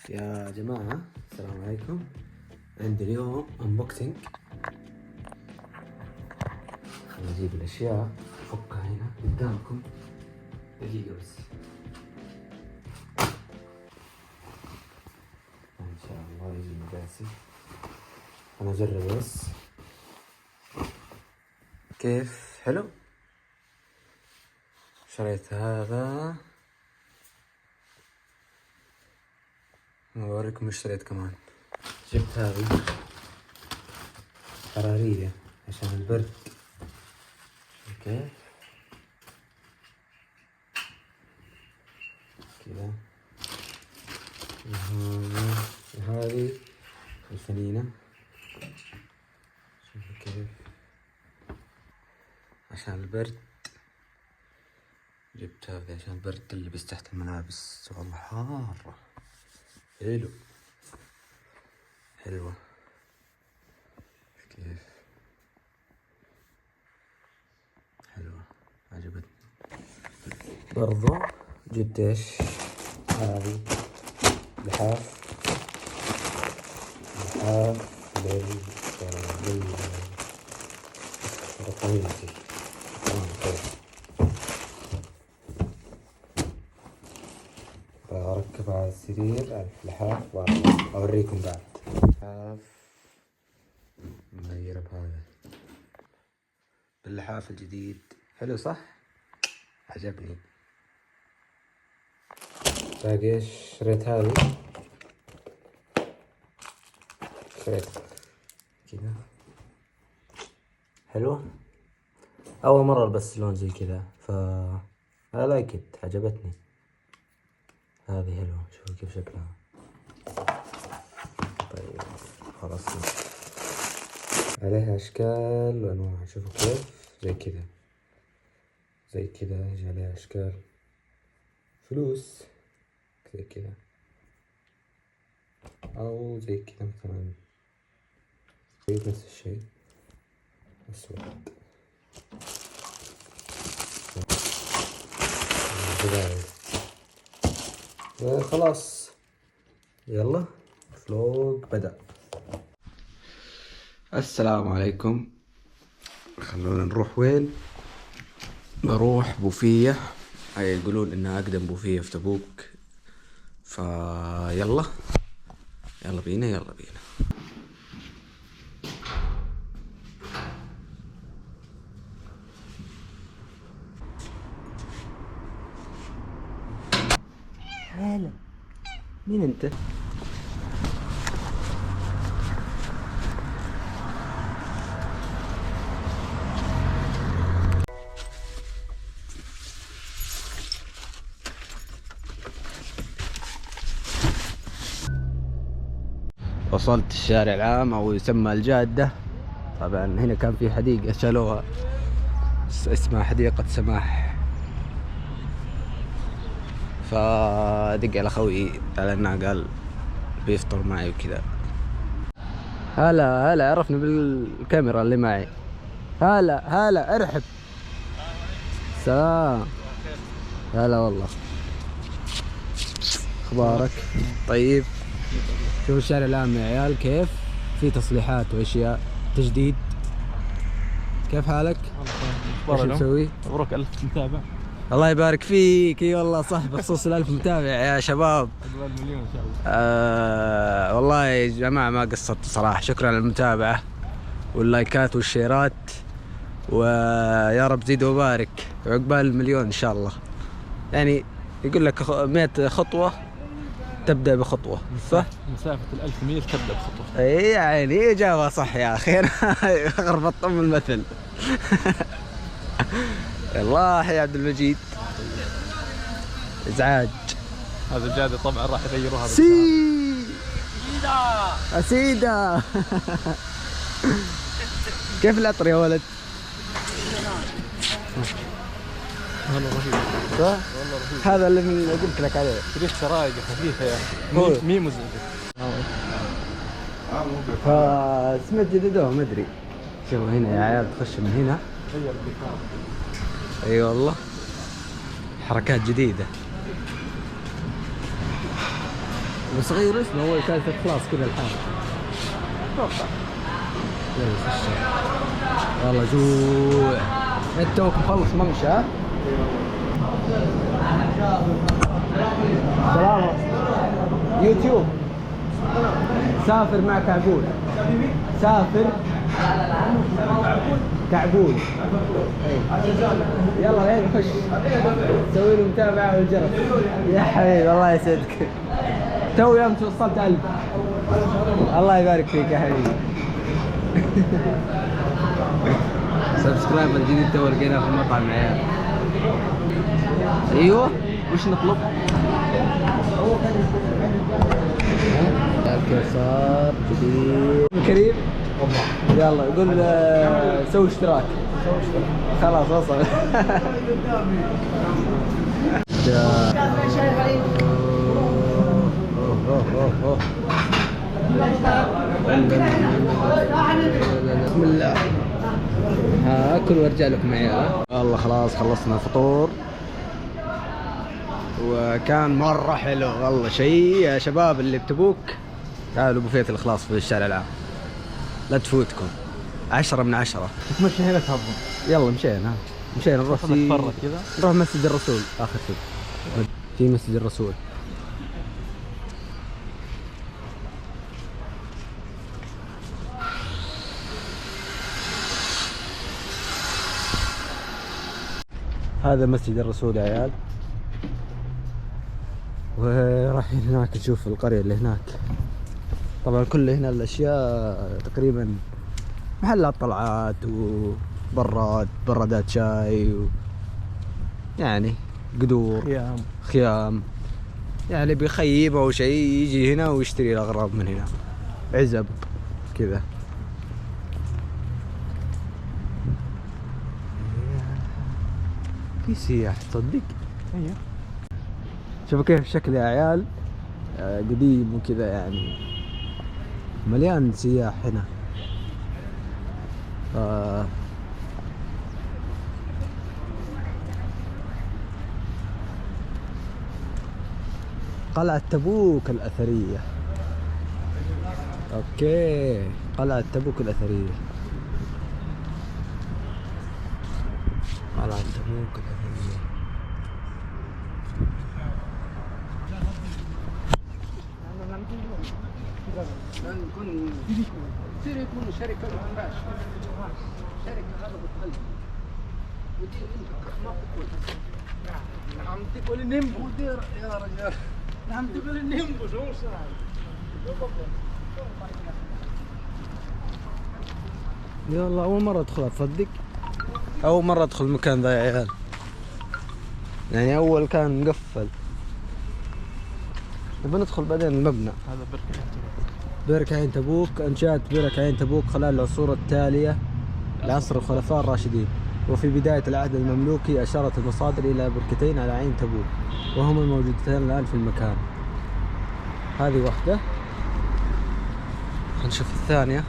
يا جماعة السلام عليكم. عندي اليوم انبوكسنج. خلينا نجيب الاشياء افكها هنا قدامكم دقيقة بس ان شاء الله يجي مقاسي. انا اجرب بس كيف. حلو. شريت هذا اوريكم ايش شريت كمان. جبت هذه حرارية عشان البرد. اوكي كذا. وهذه الفنينة شوفوا كيف عشان البرد. جبت هذا عشان البرد تلبس تحت الملابس والله حارة. حلوة كيف. حلوة عجبتني. برضو جبت ايش هذه لحاف للرقميتي. بركبها على السرير على اللحاف وأوريكم بعد. لحاف مغيرة بهذا باللحاف الجديد. حلو صح؟ عجبني. باقي ايش شريت هذه. شريت كذا حلوة. أول مرة بس لون زي كذا I like it. عجبتني هذه. حلوة شوفوا كيف شكلها. طيب خلاص عليها أشكال وأنواع. شوفوا كيف زي كذا يجي عليها أشكال فلوس زي كذا أو زي كذا مثلا نفس الشيء أسود. خلاص يلا فلوق بدأ. السلام عليكم. خلونا نروح وين. بروح بوفية. هاي يقولون انها اقدم بوفية في تبوك. يلا بينا. هلا مين انت؟ وصلت الشارع العام او يسمى الجادة. طبعا هنا كان في حديقة شالوها اسمها حديقة سماح. فدق على خوي على انه قال بيفطر معي وكذا. هلا عرفني بالكاميرا اللي معي. هلا ارحب. سلام. هلا والله. اخبارك؟ طيب. شوف الشارع العام يا عيال كيف في تصليحات واشياء تجديد. كيف حالك؟ ايش مسوي؟ مبروك 1000 متابع. الله يبارك فيك. اي والله صح بخصوص 1000 متابع يا شباب. اقبل مليون ان شاء الله. والله يا جماعه ما قصرت صراحه. شكرا على المتابعه واللايكات والشيرات ويا رب زيد وبارك وعقبال المليون ان شاء الله. يعني يقول لك 100 خطوه تبدأ بخطوة صح؟ مسافة 1000 ميل تبدأ بخطوة. اي يعني إجابة صح يا أخي. أنا غربت أم المثل. الله يا عبد المجيد. إزعاج. هذا الجادة طبعا راح يغيروها. أسيدة. كيف العطر يا ولد؟ والله رهيب. صح؟ والله رهيب. هذا اللي قلت لك عليه. ريحته رايقة خفيفة يعني. مي مزعجة. فسمعت جددوه ما ادري. شوفوا هنا يا عيال تخش من هنا. اي والله حركات جديدة. بس غير اسمه هو ثالث كلاس كذا الحال اتوقع. يلا والله جوع. انت توك مخلص ممشى ها؟ سلام يوتيوب. سافر مع كعبول. سافر كعبول. يلا الحين خش سوي له متابعة والجرس. يا حبيبي الله يسعدك. تو يوم توصلت 1000. الله يبارك فيك يا حبيبي. سبسكرايبر جديد تو لقيناه في المطعم يا عيال. ايوه وش نطلب؟ الكسار جديد كريم. يلا يقول سوي اشتراك. خلاص وصل. بسم الله. هاكل وارجع لكم معي. والله خلاص خلصنا الفطور وكان مرة حلو والله. شيء يا شباب اللي بتبوك تعالوا بوفية الإخلاص في الشارع العام، لا تفوتكم. 10 من 10. تمشي هنا تهضم. يلا مشينا نروح نتفرج كذا. نروح مسجد الرسول آخر شيء. في مسجد الرسول. هذا مسجد الرسول يا عيال. ورايحين هناك نشوف القرية اللي هناك. طبعا كل هنا الاشياء تقريبا محلات طلعات برادات شاي يعني قدور خيام يعني بيخيم او شيء يجي هنا ويشتري الاغراض من هنا. عزب كذا. في سياح تصدق. ايوه شوفوا كيف الشكل يا عيال. قديم وكذا يعني مليان سياح هنا. قلعة تبوك الأثرية. اوكي قلعة تبوك الأثرية. قلعة تبوك الأثرية. يكون شركة شركة هذا بتخلي ودير انت ما تقول عم تقول النمبو دير يا رجال. عم تقول النمبو شو يلا اول مرة ادخلها تصدق. اول مرة ادخل المكان ذا يا عيال. يعني اول كان مقفل. نبي ندخل بعدين المبنى. هذا بركة عين تبوك. انشأت بركة عين تبوك خلال العصور التالية لعصر الخلفاء الراشدين، وفي بداية العهد المملوكي أشارت المصادر إلى بركتين على عين تبوك وهما الموجودتان الآن في المكان. هذه واحدة. نشوف الثانية.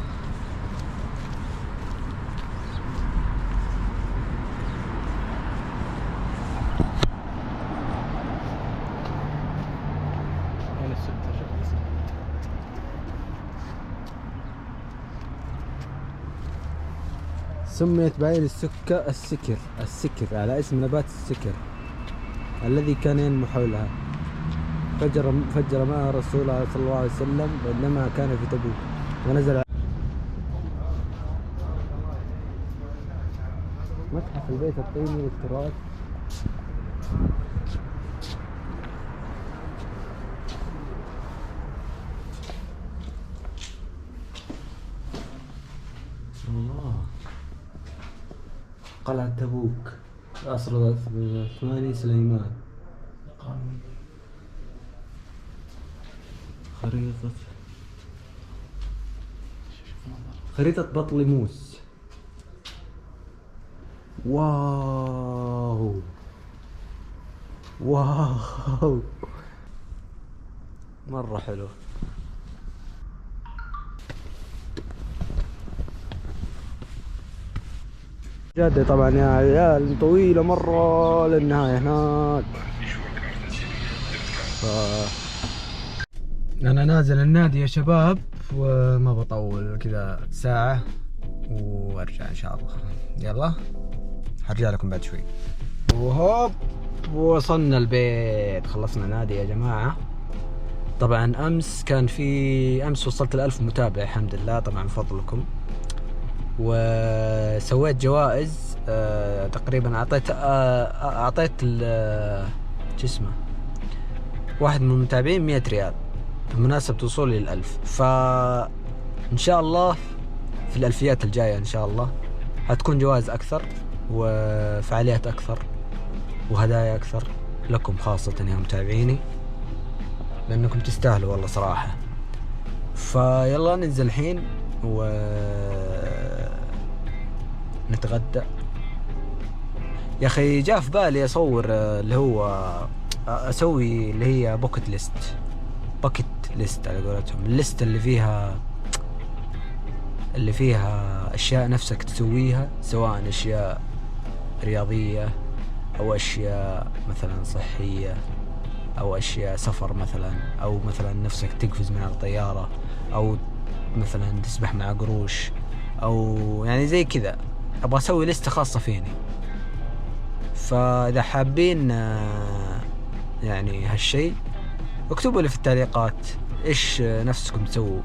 سميت بعين السكر على اسم نبات السكر الذي كان ينمو حولها. فجر ماء الرسول صلى الله عليه وسلم عندما كان في تبوك ونزل. متحف البيت الطيني للتراث. الله. قلعة تبوك عصر العثماني سليمان. خريطة بطليموس. واو مرة حلو. جادة طبعا يا عيال طويلة مرة للنهاية هناك. انا نازل النادي يا شباب وما بطول كذا ساعة وارجع ان شاء الله. يلا هرجع لكم بعد شوي. وهوب وصلنا البيت، خلصنا نادي يا جماعة. طبعا امس وصلت ل1000 متابع الحمد لله، طبعا بفضلكم. وسويت جوائز تقريبا اعطيت شو اسمه واحد من المتابعين 100 ريال بمناسبة وصولي ل1000. فإن شاء الله في الألفيات الجاية إن شاء الله هتكون جوائز أكثر وفعاليات أكثر وهدايا أكثر لكم خاصة يا متابعيني، لأنكم تستاهلوا والله صراحة. فيلا ننزل الحين ونتغدى. يا أخي جاء في بالي أصور اللي هو أسوي اللي هي باكت ليست على قولتهم، الليست اللي فيها أشياء نفسك تسويها، سواء أشياء رياضية أو أشياء مثلا صحية أو أشياء سفر مثلا، أو مثلا نفسك تقفز من على الطيارة، أو مثلا تسبح مع قروش، أو يعني زي كذا. أبغى أسوي لستة خاصة فيني. فإذا حابين يعني هالشيء اكتبوا لي في التعليقات إيش نفسكم تسووا،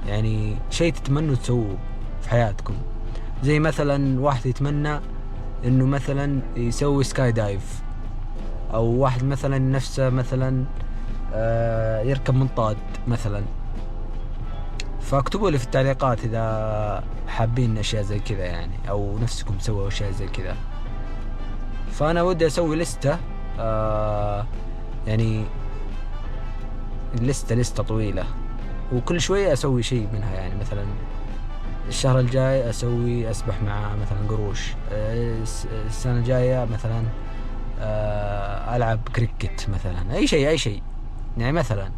يعني شيء تتمنوا تسووه في حياتكم. زي مثلا واحد يتمنى إنه مثلا يسوي سكاي دايف، أو واحد مثلا نفسه مثلا يركب منطاد مثلا. فاكتبوا لي في التعليقات إذا حابين أشياء زي كذا يعني، أو نفسكم تسووا أشياء زي كذا. فأنا ودي أسوي لستة يعني لستة طويلة، وكل شوية أسوي شيء منها. يعني مثلا الشهر الجاي أسبح مع مثلا قروش، السنة الجاية مثلا ألعب كريكت مثلا، أي شيء يعني مثلا.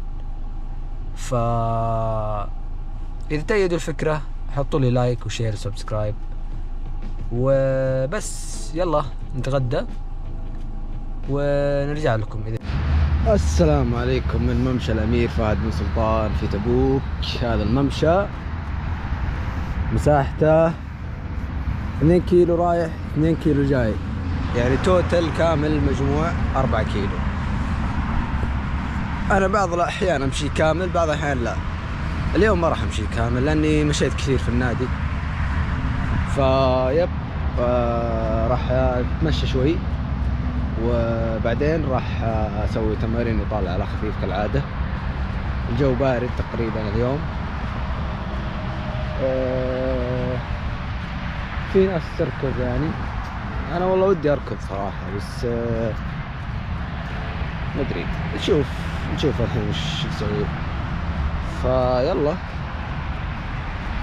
إذا تأيدوا الفكرة حطوا لي لايك وشير وسبسكرايب وبس. يلا نتغدى ونرجع لكم. السلام عليكم من ممشى الأمير فهد بن سلطان في تبوك. هذا الممشى مساحته 2 كيلو رايح 2 كيلو جاي، يعني توتل كامل مجموع 4 كيلو. أنا بعض الأحيان أمشي كامل، بعض الأحيان لا. اليوم ما راح أمشي كامل لأني مشيت كثير في النادي. فيب راح أتمشى شوي، وبعدين راح أسوي تمارين وطالع على خفيف كالعادة. الجو بارد تقريبا اليوم. في ناس تركض يعني، أنا والله ودي أركض صراحة، بس مدري. نشوف الحين وش نسوي. فيلا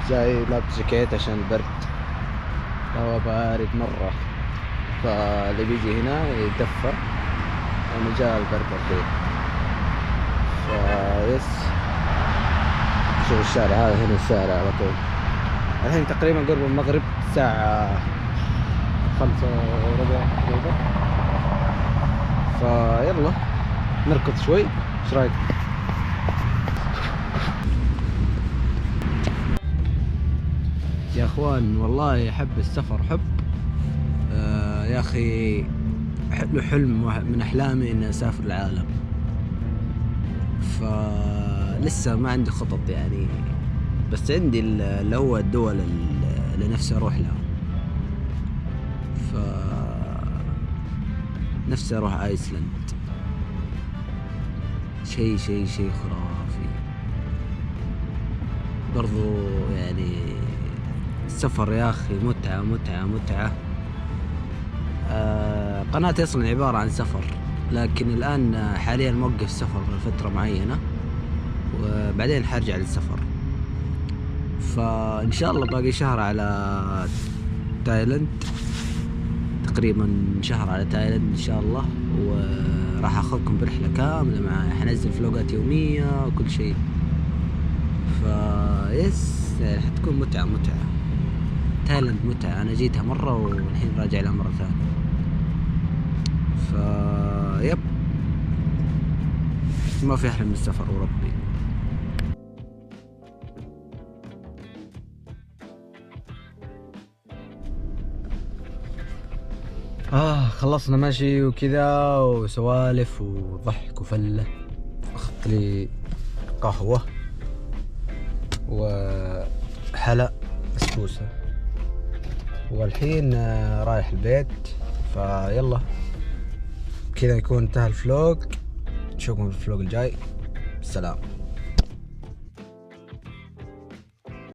جاي لابس جاكيت عشان البرد، الهواء بارد مرة. فاللي بيجي هنا يتدفى، يعني جاء البرد الحين. فيس شوف الشارع هذا، هنا الشارع على طول. الحين تقريبا قرب المغرب، الساعة 5:15 تقريبا. فيلا نركض شوي، ايش رايك؟ يا اخوان والله احب السفر حب. يا اخي حلم من احلامي اني اسافر العالم. فلسه ما عندي خطط يعني، بس عندي اللي هو الدول اللي نفسي اروح لها. نفسي اروح ايسلند، شيء خرافي برضو يعني. السفر يا اخي متعة. قناتي اصلا عبارة عن سفر، لكن الان حاليا موقف سفر لفترة معينة، وبعدين حرجع للسفر. فان شاء الله باقي شهر على تايلاند، تقريبا شهر على تايلاند ان شاء الله. وراح اخذكم برحلة كاملة معايا، حنزل فلوقات يومية وكل شيء. يس يعني حتكون متعة. تايلاند متعة، انا جيتها مرة والحين راجع لها مرة ثانية. يب ما في احلى من السفر وربي. خلصنا مشي وكذا وسوالف وضحك وفلة. اخذت لي قهوة وحلا بسبوسة، والحين رايح البيت. فيلا كذا يكون انتهى الفلوج، نشوفكم في الفلوج الجاي. سلام.